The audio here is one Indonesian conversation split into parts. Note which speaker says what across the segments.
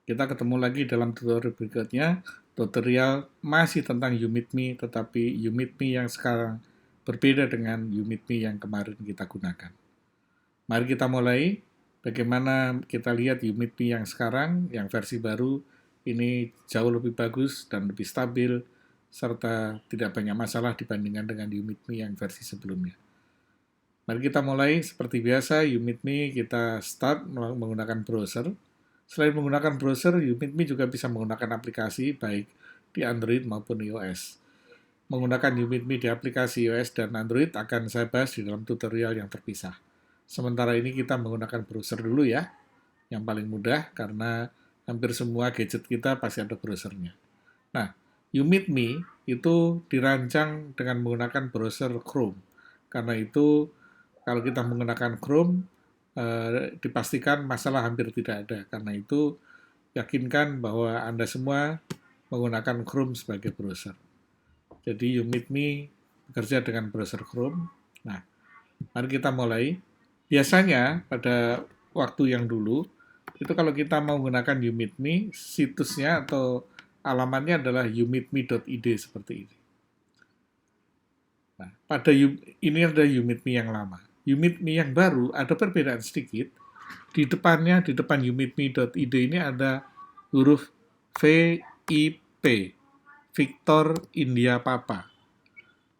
Speaker 1: Kita ketemu lagi dalam tutorial berikutnya. Tutorial masih tentang YouMeetMe, tetapi YouMeetMe yang sekarang berbeda dengan YouMeetMe yang kemarin kita gunakan. Mari kita mulai. Bagaimana kita lihat YouMeetMe yang sekarang, yang versi baru, ini jauh lebih bagus dan lebih stabil, serta tidak banyak masalah dibandingkan dengan YouMeetMe yang versi sebelumnya. Mari kita mulai. Seperti biasa, YouMeetMe kita start menggunakan browser. Selain menggunakan browser, YouMeetMe juga bisa menggunakan aplikasi baik di Android maupun iOS. Menggunakan YouMeetMe di aplikasi iOS dan Android akan saya bahas di dalam tutorial yang terpisah. Sementara ini kita menggunakan browser dulu ya, yang paling mudah karena hampir semua gadget kita pasti ada browsernya. Nah, YouMeetMe itu dirancang dengan menggunakan browser Chrome. Karena itu, kalau kita menggunakan Chrome, dipastikan masalah hampir tidak ada. Karena itu, yakinkan bahwa Anda semua menggunakan Chrome sebagai browser. Jadi YouMeetMe bekerja dengan browser Chrome. Nah, mari kita mulai. Biasanya pada waktu yang dulu, itu kalau kita mau menggunakan YouMeetMe, situsnya atau alamatnya adalah youmeetme.id seperti ini. Nah, ini ada YouMeetMe yang lama. YouMeetMe yang baru ada perbedaan sedikit. Di depan youmeetme.id ini ada huruf VIP, Victor India Papa,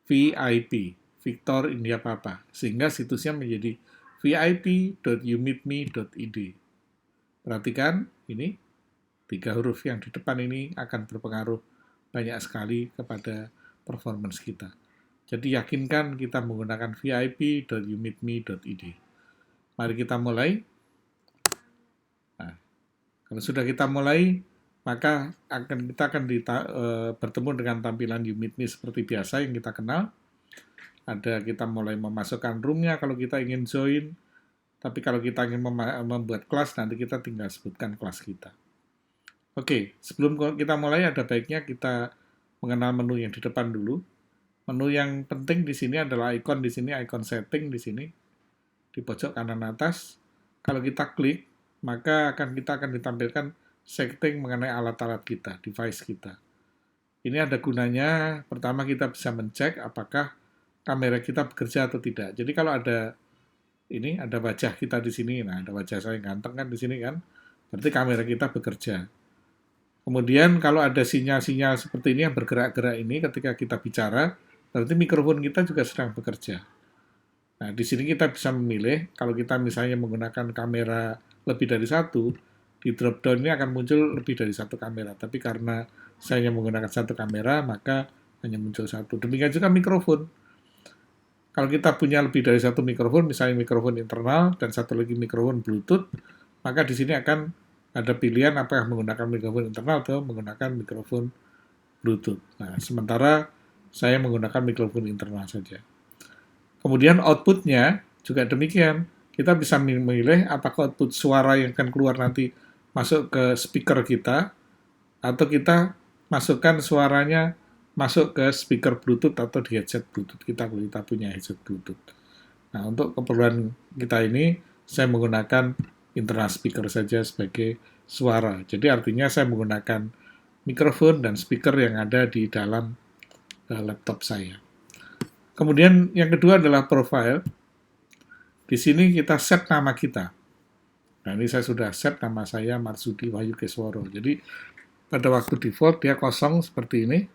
Speaker 1: VIP, Victor India Papa, sehingga situsnya menjadi vip.youmeetme.id. Perhatikan, ini 3 huruf yang di depan ini akan berpengaruh banyak sekali kepada performance kita. Jadi yakinkan kita menggunakan vip.youmeetme.id. Mari kita mulai. Nah, kalau sudah kita mulai, maka kita akan bertemu dengan tampilan YouMeetMe seperti biasa yang kita kenal. Ada kita mulai memasukkan room-nya kalau kita ingin join. Tapi kalau kita ingin membuat kelas, nanti kita tinggal sebutkan kelas kita. Oke, sebelum kita mulai ada baiknya kita mengenal menu yang di depan dulu. Menu yang penting di sini adalah icon di sini, icon setting di sini di pojok kanan atas. Kalau kita klik, maka kita akan ditampilkan setting mengenai alat-alat kita, device kita. Ini ada gunanya. Pertama kita bisa mencek apakah kamera kita bekerja atau tidak. Jadi kalau ada wajah kita di sini, nah ada wajah saya yang ganteng kan di sini kan, berarti kamera kita bekerja. Kemudian kalau ada sinyal-sinyal seperti ini yang bergerak-gerak ini ketika kita bicara, berarti mikrofon kita juga sedang bekerja. Nah, di sini kita bisa memilih, kalau kita misalnya menggunakan kamera lebih dari satu, di drop down ini akan muncul lebih dari satu kamera. Tapi karena saya hanya menggunakan satu kamera, maka hanya muncul satu. Demikian juga mikrofon. Kalau kita punya lebih dari satu mikrofon, misalnya mikrofon internal dan satu lagi mikrofon Bluetooth, maka di sini akan ada pilihan apakah menggunakan mikrofon internal atau menggunakan mikrofon Bluetooth. Nah, sementara saya menggunakan mikrofon internal saja. Kemudian output-nya juga demikian. Kita bisa memilih apakah output suara yang akan keluar nanti masuk ke speaker kita, atau kita masukkan suaranya masuk ke speaker Bluetooth atau di headset Bluetooth kita kalau kita punya headset Bluetooth. Nah, untuk keperluan kita ini, saya menggunakan internal speaker saja sebagai suara. Jadi artinya saya menggunakan mikrofon dan speaker yang ada di dalam laptop saya. Kemudian yang kedua adalah profile. Di sini kita set nama kita. Nah, ini saya sudah set nama saya Marsudi Wahyu Kesworo. Jadi pada waktu default dia kosong seperti ini.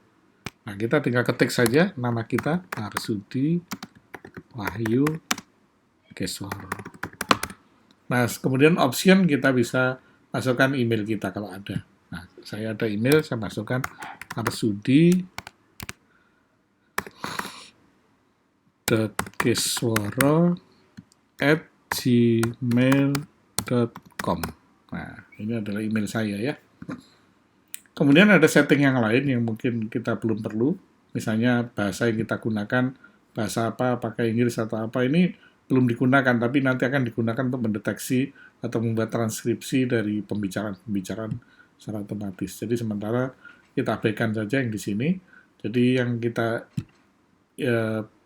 Speaker 1: Nah, kita tinggal ketik saja nama kita, Marsudi Wahyu Kesworo. Nah, kemudian option kita bisa masukkan email kita kalau ada. Nah, saya ada email, saya masukkan marsudi.kesworo@gmail.com. Nah, ini adalah email saya ya. Kemudian ada setting yang lain yang mungkin kita belum perlu. Misalnya bahasa yang kita gunakan, bahasa apa, pakai Inggris atau apa, ini belum digunakan, tapi nanti akan digunakan untuk mendeteksi atau membuat transkripsi dari pembicaraan-pembicaraan secara otomatis. Jadi sementara kita abaikan saja yang di sini. Jadi yang kita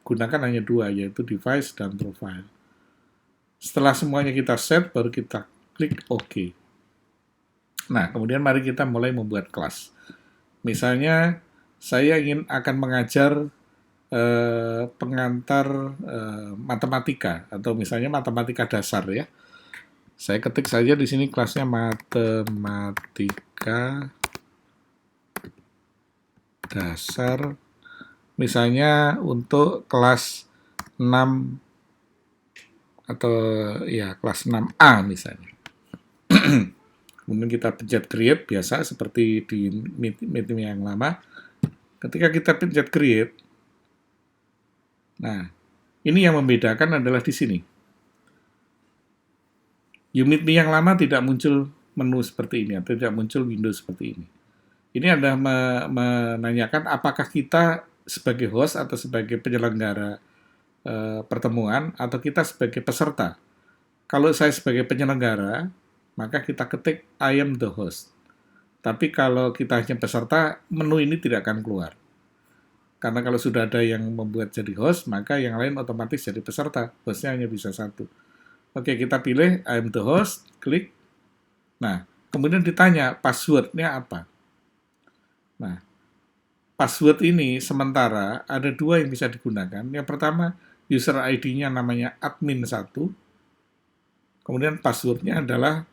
Speaker 1: gunakan hanya dua, yaitu device dan profile. Setelah semuanya kita set, baru kita klik OK. Nah, kemudian mari kita mulai membuat kelas. Misalnya, saya akan mengajar pengantar matematika, atau misalnya matematika dasar ya. Saya ketik saja di sini kelasnya matematika dasar, misalnya untuk kelas 6 atau ya kelas 6A misalnya. Kemudian kita pencet create biasa seperti di meeting yang lama. Ketika kita pencet create, nah ini yang membedakan adalah di sini. Unit Me yang lama tidak muncul menu seperti ini, atau tidak muncul window seperti ini. Ini adalah menanyakan apakah kita sebagai host atau sebagai penyelenggara pertemuan, atau kita sebagai peserta. Kalau saya sebagai penyelenggara, maka kita ketik I am the host. Tapi kalau kita hanya peserta, menu ini tidak akan keluar. Karena kalau sudah ada yang membuat jadi host, maka yang lain otomatis jadi peserta. Hostnya hanya bisa satu. Oke, kita pilih I am the host, klik. Nah, kemudian ditanya password-nya apa. Nah, password ini sementara ada dua yang bisa digunakan. Yang pertama, user ID-nya namanya admin1. Kemudian password-nya adalah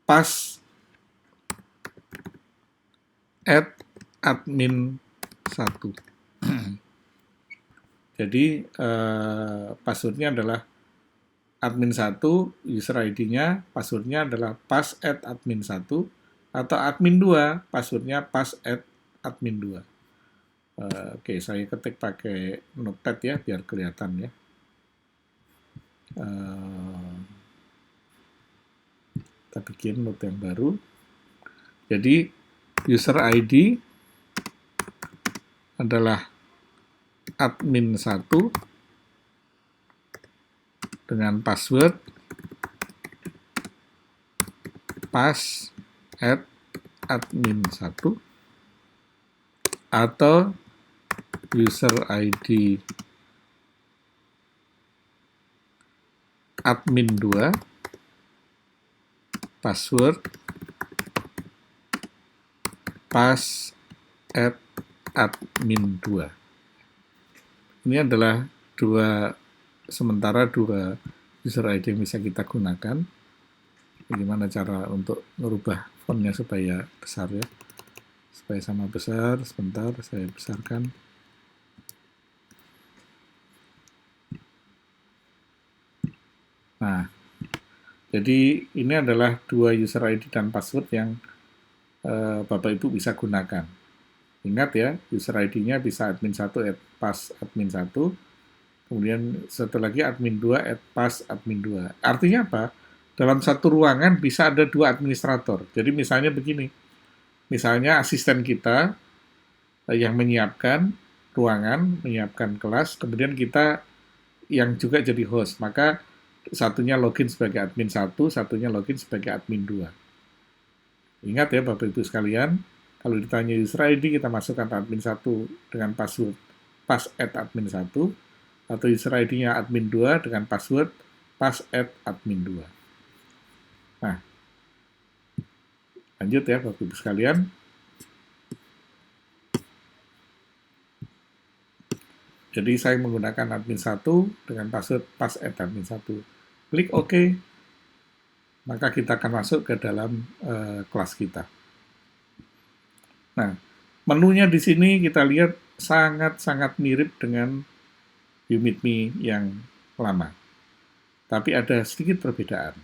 Speaker 1: pass@admin1. Jadi, password-nya adalah admin1, user ID-nya, password-nya adalah pass@admin1, atau admin2, password-nya pass@admin2. Oke, saya ketik pakai notepad ya, biar kelihatan ya. Kita bikin note yang baru. Jadi, user ID adalah admin1 dengan password pass@admin1, atau user ID admin2, password pass@admin2. Ini adalah sementara dua user ID yang bisa kita gunakan. Bagaimana cara untuk merubah fontnya supaya besar ya, supaya sama besar. Sebentar, saya besarkan. Nah, jadi ini adalah dua user ID dan password yang Bapak Ibu bisa gunakan. Ingat ya, user ID-nya bisa admin1 @pass_admin1, kemudian satu lagi admin2 @pass_admin2. Artinya apa? Dalam satu ruangan bisa ada dua administrator. Jadi misalnya begini, misalnya asisten kita yang menyiapkan ruangan, menyiapkan kelas, kemudian kita yang juga jadi host, maka satunya login sebagai admin1, satunya login sebagai admin2. Ingat ya Bapak Ibu sekalian, kalau ditanya user ID, kita masukkan admin1 dengan password pass@admin1, atau user ID-nya admin2 dengan password pass@admin2. Nah, lanjut ya Bapak Ibu sekalian. Jadi saya menggunakan admin1 dengan password pass@admin1. Klik OK, maka kita akan masuk ke dalam kelas kita. Nah, menunya di sini kita lihat sangat-sangat mirip dengan Meet Me yang lama. Tapi ada sedikit perbedaan.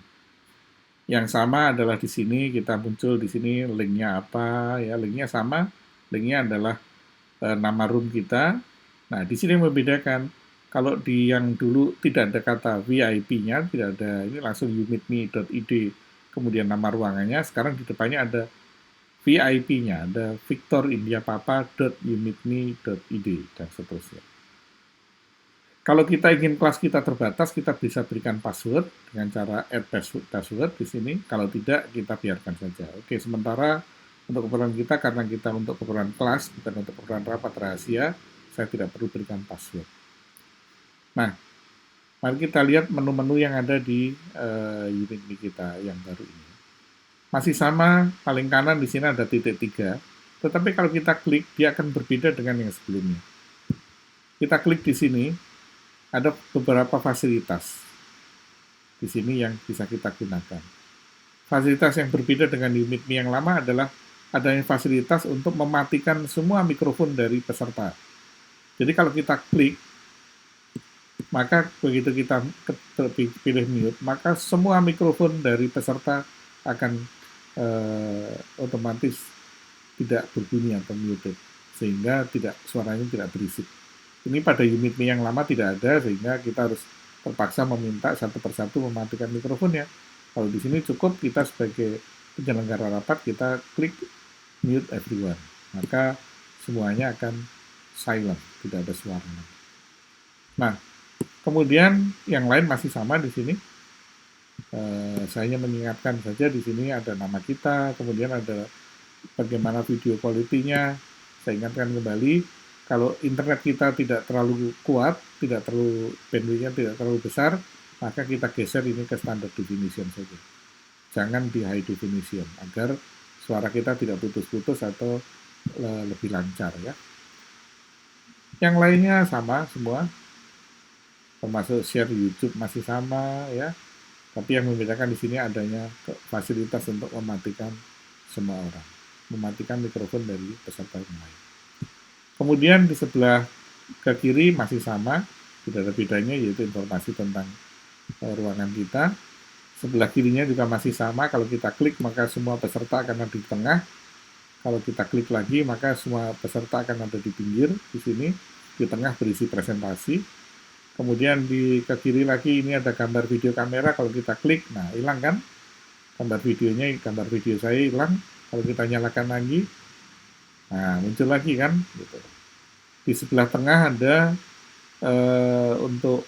Speaker 1: Yang sama adalah di sini, kita muncul di sini linknya apa, ya linknya sama, linknya adalah nama room kita. Nah, di sini yang membedakan, kalau di yang dulu tidak ada kata VIP-nya, tidak ada, ini langsung youmeetme.id, kemudian nama ruangannya, sekarang di depannya ada VIP-nya, ada victorindiapapa.youmeetme.id, dan seterusnya. Kalau kita ingin kelas kita terbatas, kita bisa berikan password dengan cara add password di sini. Kalau tidak, kita biarkan saja. Oke, sementara untuk keperluan kita, karena kita untuk keperluan kelas, bukan untuk keperluan rapat rahasia, saya tidak perlu berikan password. Nah, mari kita lihat menu-menu yang ada di Unit Me kita yang baru ini. Masih sama, paling kanan di sini ada titik 3, tetapi kalau kita klik, dia akan berbeda dengan yang sebelumnya. Kita klik di sini, ada beberapa fasilitas di sini yang bisa kita gunakan. Fasilitas yang berbeda dengan Unit Me yang lama adalah adanya fasilitas untuk mematikan semua mikrofon dari peserta. Jadi kalau kita klik, maka begitu kita pilih mute, maka semua mikrofon dari peserta akan otomatis tidak berbunyi atau muted, sehingga suaranya tidak berisik. Ini pada Unit Me yang lama tidak ada, sehingga kita harus terpaksa meminta satu persatu mematikan mikrofonnya. Kalau di sini cukup kita sebagai penyelenggara rapat, kita klik mute everyone, maka semuanya akan silent, tidak ada suara. Nah, kemudian yang lain masih sama di sini. Saya hanya mengingatkan saja di sini ada nama kita, kemudian ada bagaimana video quality-nya. Saya ingatkan kembali, kalau internet kita tidak terlalu kuat, tidak terlalu bandwidth-nya tidak terlalu besar, maka kita geser ini ke standard definition saja. Jangan di high definition, agar suara kita tidak putus-putus atau lebih lancar ya. Yang lainnya sama semua, termasuk share YouTube masih sama ya. Tapi yang membedakan di sini adanya fasilitas untuk mematikan semua orang, mematikan mikrofon dari peserta yang lain. Kemudian di sebelah ke kiri masih sama, tidak ada bedanya, yaitu informasi tentang ruangan kita. Sebelah kirinya juga masih sama, kalau kita klik maka semua peserta akan ada di tengah. Kalau kita klik lagi maka semua peserta akan ada di pinggir, di sini, di tengah berisi presentasi. Kemudian di ke kiri lagi ini ada gambar video kamera, kalau kita klik, nah hilang kan? Gambar video saya hilang. Kalau kita nyalakan lagi, nah muncul lagi kan? Gitu. Di sebelah tengah ada untuk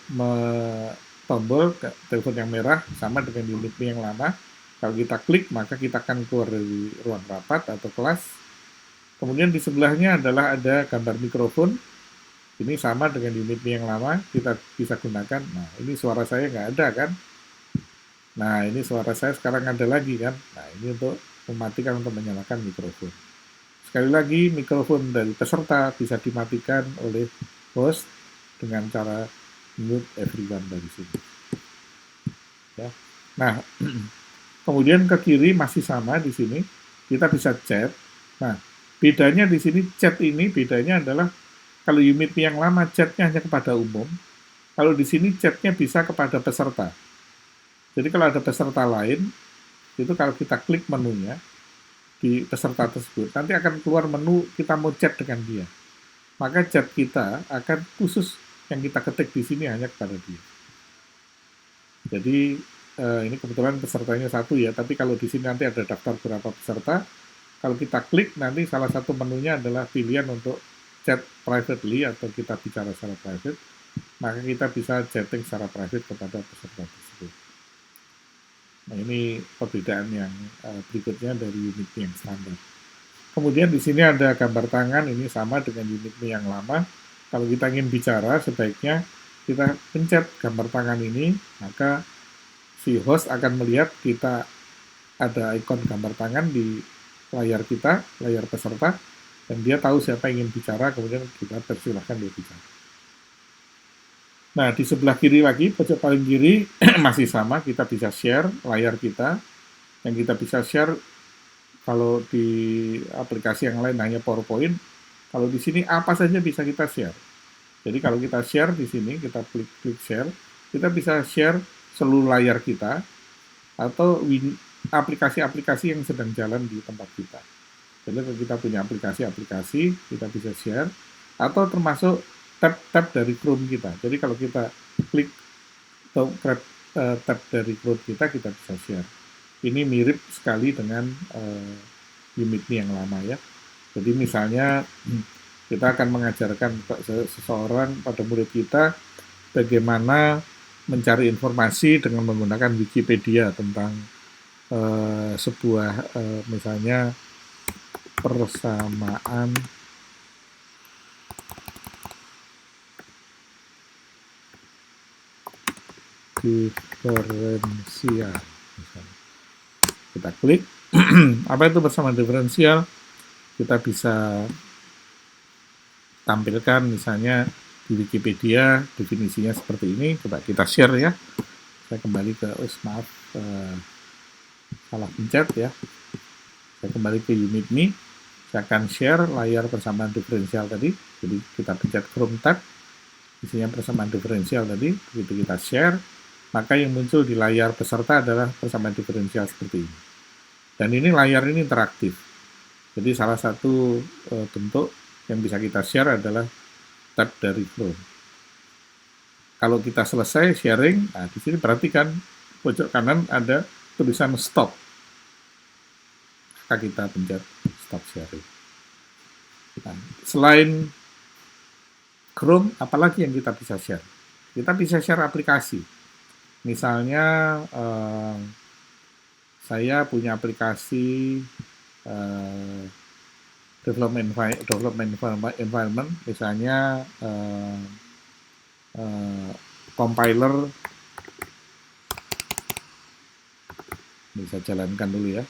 Speaker 1: tombol telepon yang merah, sama dengan Unit Me yang lama. Kalau kita klik, maka kita akan keluar dari ruang rapat atau kelas. Kemudian di sebelahnya adalah ada gambar mikrofon. Ini sama dengan Unit Me yang lama, kita bisa gunakan. Nah, ini suara saya nggak ada kan? Nah, ini suara saya sekarang ada lagi kan? Nah, ini untuk mematikan, untuk menyalakan mikrofon. Sekali lagi, mikrofon dari peserta bisa dimatikan oleh host dengan cara mute everyone dari sini. Ya. Nah, kemudian ke kiri masih sama di sini, kita bisa chat. Nah, bedanya di sini chat ini, bedanya adalah kalau Unit Me yang lama chatnya hanya kepada umum, kalau di sini chatnya bisa kepada peserta. Jadi kalau ada peserta lain, itu kalau kita klik menunya di peserta tersebut, nanti akan keluar menu kita mau chat dengan dia. Maka chat kita akan khusus yang kita ketik di sini hanya kepada dia. Jadi ini kebetulan pesertanya 1 ya, tapi kalau di sini nanti ada daftar berapa peserta, kalau kita klik nanti salah satu menunya adalah pilihan untuk chat privately atau kita bicara secara private, maka kita bisa chatting secara private kepada peserta tersebut. Nah, ini perbedaan yang berikutnya dari Unit Me yang standar. Kemudian di sini ada gambar tangan, ini sama dengan Unit Me yang lama. Kalau kita ingin bicara, sebaiknya kita pencet gambar tangan ini, maka si host akan melihat kita ada ikon gambar tangan di layar kita, layar peserta, dan dia tahu siapa yang ingin bicara, kemudian kita persilahkan dia bicara. Nah, di sebelah kiri lagi, pojok paling kiri masih sama, kita bisa share layar kita, yang kita bisa share kalau di aplikasi yang lain hanya PowerPoint, kalau di sini apa saja bisa kita share. Jadi kalau kita share di sini, kita klik share, kita bisa share seluruh layar kita, atau aplikasi-aplikasi yang sedang jalan di tempat kita. Jadi kalau kita punya aplikasi-aplikasi, kita bisa share, atau termasuk tab dari Chrome kita. Jadi kalau kita klik tab dari Chrome kita bisa share. Ini mirip sekali dengan Unit Me yang lama ya. Jadi misalnya kita akan mengajarkan seseorang pada murid kita bagaimana mencari informasi dengan menggunakan Wikipedia tentang sebuah misalnya persamaan diferensial. Misalnya. Kita klik, Apa itu persamaan diferensial? Kita bisa tampilkan misalnya di Wikipedia definisinya seperti ini. Coba kita share ya. Saya kembali ke, maaf, salah pencet ya. Saya kembali ke Unit Me. Saya akan share layar persamaan diferensial tadi. Jadi kita pencet Chrome tab, isinya persamaan diferensial tadi. Begitu kita share, maka yang muncul di layar peserta adalah persamaan diferensial seperti ini. Dan ini layar ini interaktif. Jadi salah satu bentuk yang bisa kita share adalah tab dari Chrome. Kalau kita selesai sharing, nah di sini perhatikan pojok kanan ada tulisan stop. Maka kita pencet stop sharing. Nah, selain Chrome, apalagi yang kita bisa share? Kita bisa share aplikasi. Misalnya, saya punya aplikasi development environment, misalnya compiler, bisa jalankan dulu ya,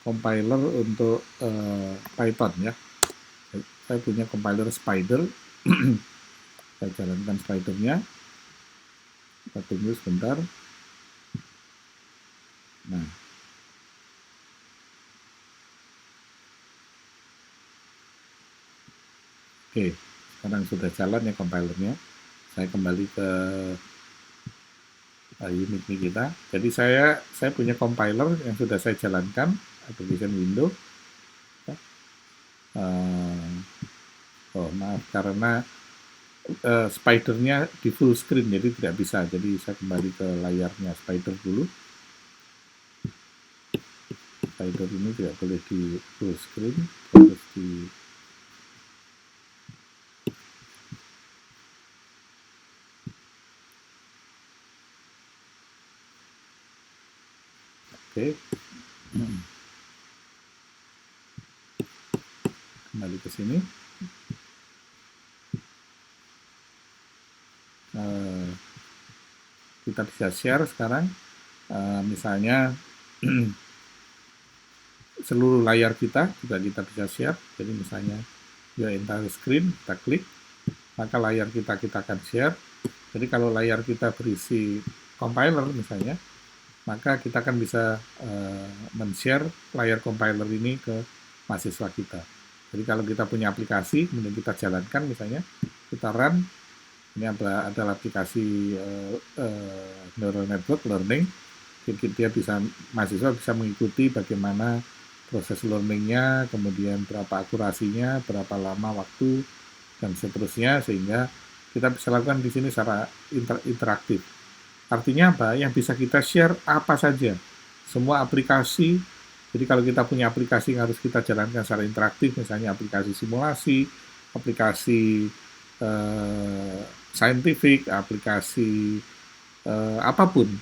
Speaker 1: compiler untuk Python ya. Saya punya compiler Spider, saya jalankan Spidernya, kita tunggu sebentar. Nah, oke, sekarang sudah jalan ya compilernya. Saya kembali ke unit ini kita. Jadi saya punya compiler yang sudah saya jalankan, application window. Oh maaf, karena Spidernya di full screen, jadi tidak bisa. Jadi saya kembali ke layarnya Spider dulu. Spider ini tidak boleh di full screen, harus di kembali ke sini. Kita bisa share sekarang, misalnya seluruh layar kita juga kita bisa share. Jadi misalnya your entire screen, kita klik, maka layar kita akan share. Jadi kalau layar kita berisi compiler misalnya, maka kita akan bisa men-share layar compiler ini ke mahasiswa kita. Jadi kalau kita punya aplikasi, kemudian kita jalankan misalnya, kita run, ini adalah aplikasi neural network learning, dia bisa, mahasiswa bisa mengikuti bagaimana proses learningnya, kemudian berapa akurasinya, berapa lama waktu, dan seterusnya, sehingga kita bisa lakukan di sini secara interaktif. Artinya apa? Yang bisa kita share apa saja, semua aplikasi. Jadi kalau kita punya aplikasi yang harus kita jalankan secara interaktif, misalnya aplikasi simulasi, aplikasi scientific, aplikasi apapun,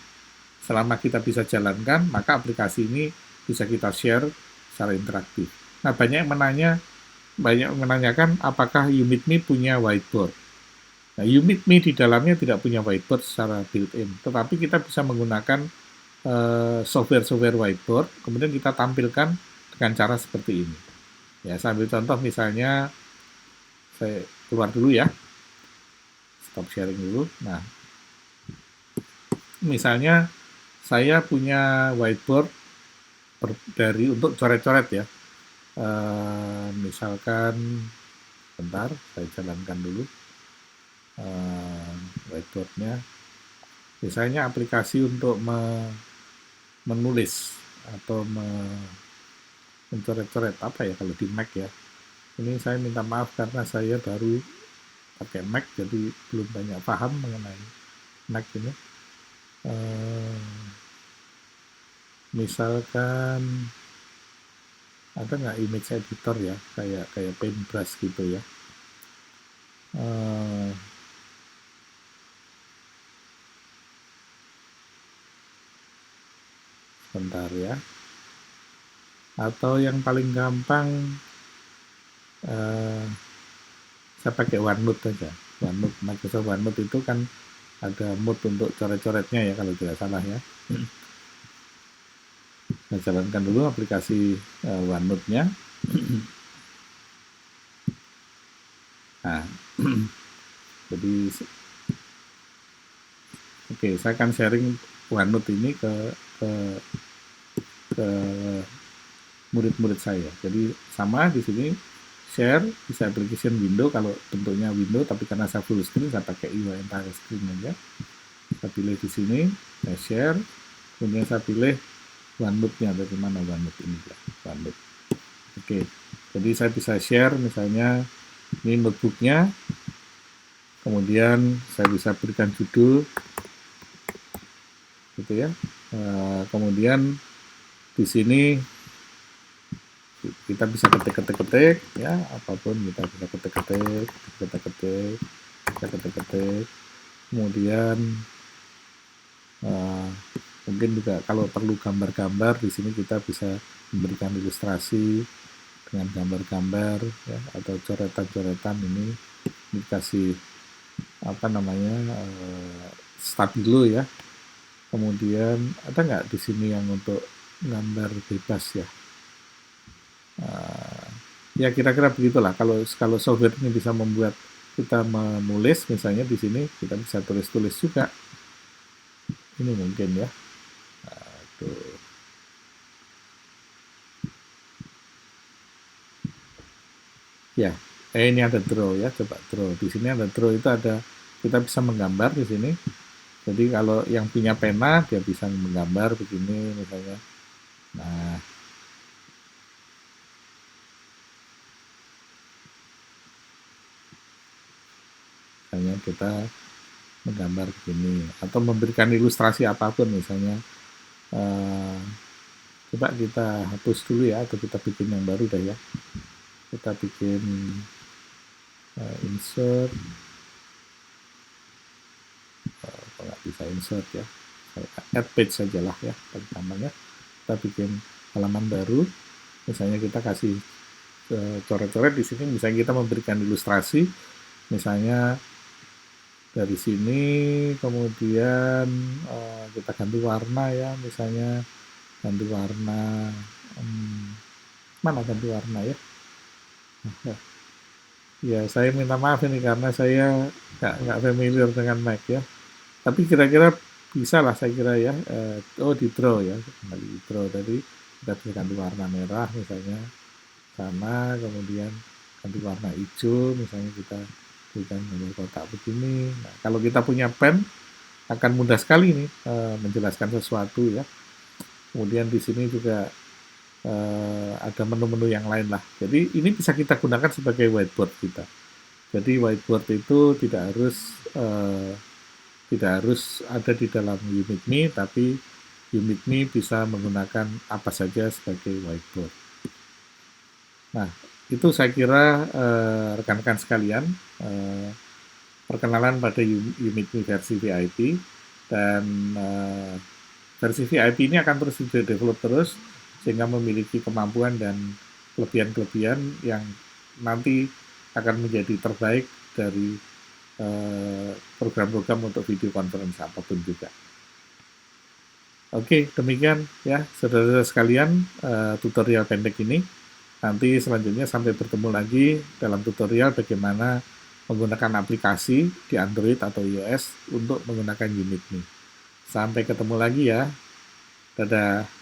Speaker 1: selama kita bisa jalankan, maka aplikasi ini bisa kita share secara interaktif. Nah, banyak yang menanyakan apakah UMeetMe punya whiteboard. Nah, UMeetMe di dalamnya tidak punya whiteboard secara built-in, tetapi kita bisa menggunakan software whiteboard, kemudian kita tampilkan dengan cara seperti ini. Ya, saya ambil contoh misalnya, saya keluar dulu ya, stop sharing dulu. Nah, misalnya saya punya whiteboard untuk coret-coret ya. Misalkan, bentar, saya jalankan dulu whiteboardnya. Misalnya aplikasi untuk menulis atau mencoret-coret, apa ya kalau di Mac ya. Ini saya minta maaf karena saya baru pakai Mac, jadi belum banyak paham mengenai Mac ini. Misalkan ada nggak image editor ya, kayak Paintbrush gitu ya. Sebentar ya. Atau yang paling gampang, saya pakai OneNote saja. OneNote, Microsoft OneNote itu kan ada mode untuk coret-coretnya ya, kalau tidak salah ya. Saya jalankan dulu aplikasi OneNote-nya. Nah, jadi oke, saya akan sharing OneNote ini ke, ke murid-murid saya. Jadi sama di sini share bisa application window kalau bentuknya window, tapi karena saya full screen saya pakai UI entire screen aja. Saya pilih di sini, saya share, kemudian saya pilih OneNote-nya, dari mana OneNote ini ya, OneNote. Oke, jadi saya bisa share misalnya ini notebooknya, kemudian saya bisa berikan judul, gitu ya. Kemudian di sini kita bisa ketik ya, apapun kita bisa ketik. Kemudian mungkin juga kalau perlu gambar-gambar di sini kita bisa memberikan ilustrasi dengan gambar-gambar ya, atau coretan-coretan. Ini dikasih apa namanya, stabilo ya. Kemudian ada nggak di sini yang untuk gambar bebas ya? Ya kira-kira begitulah. Kalau software ini bisa membuat kita menulis, misalnya di sini kita bisa tulis-tulis juga. Ini mungkin ya. Tuh. Ya, ini ada draw ya. Coba draw. Di sini ada draw, itu ada, kita bisa menggambar di sini. Jadi kalau yang punya pena dia bisa menggambar begini misalnya. Nah, misalnya kita menggambar begini atau memberikan ilustrasi apapun misalnya. Coba kita hapus dulu ya, atau kita bikin yang baru dah ya. Kita bikin insert, kalau nggak bisa insert ya, add page sajalah ya pertamanya. Kita bikin halaman baru, misalnya kita kasih coret-coret di sini, misalnya kita memberikan ilustrasi, misalnya dari sini, kemudian kita ganti warna ya, misalnya ganti warna, mana ganti warna ya? Ya, saya minta maaf ini karena saya nggak familiar dengan Mac ya. Tapi kira-kira bisa lah saya kira ya. Di draw ya, kembali di draw tadi kita bisa ganti warna merah misalnya sana, kemudian ganti warna hijau misalnya, kita berikan gambar kotak begini. Nah, kalau kita punya pen akan mudah sekali nih menjelaskan sesuatu ya. Kemudian di sini juga ada menu-menu yang lain lah. Jadi ini bisa kita gunakan sebagai whiteboard kita. Jadi whiteboard itu tidak harus ada di dalam Unit.me, tapi Unit.me bisa menggunakan apa saja sebagai whiteboard. Nah, itu saya kira rekan-rekan sekalian, perkenalan pada Unit.me versi VIP, dan versi VIP ini akan terus di-develop terus sehingga memiliki kemampuan dan kelebihan-kelebihan yang nanti akan menjadi terbaik dari program-program untuk video conference apapun juga. Oke, demikian ya saudara-saudara sekalian tutorial pendek ini. Nanti selanjutnya sampai bertemu lagi dalam tutorial bagaimana menggunakan aplikasi di Android atau iOS untuk menggunakan Unit.me. Sampai ketemu lagi ya. Dadah.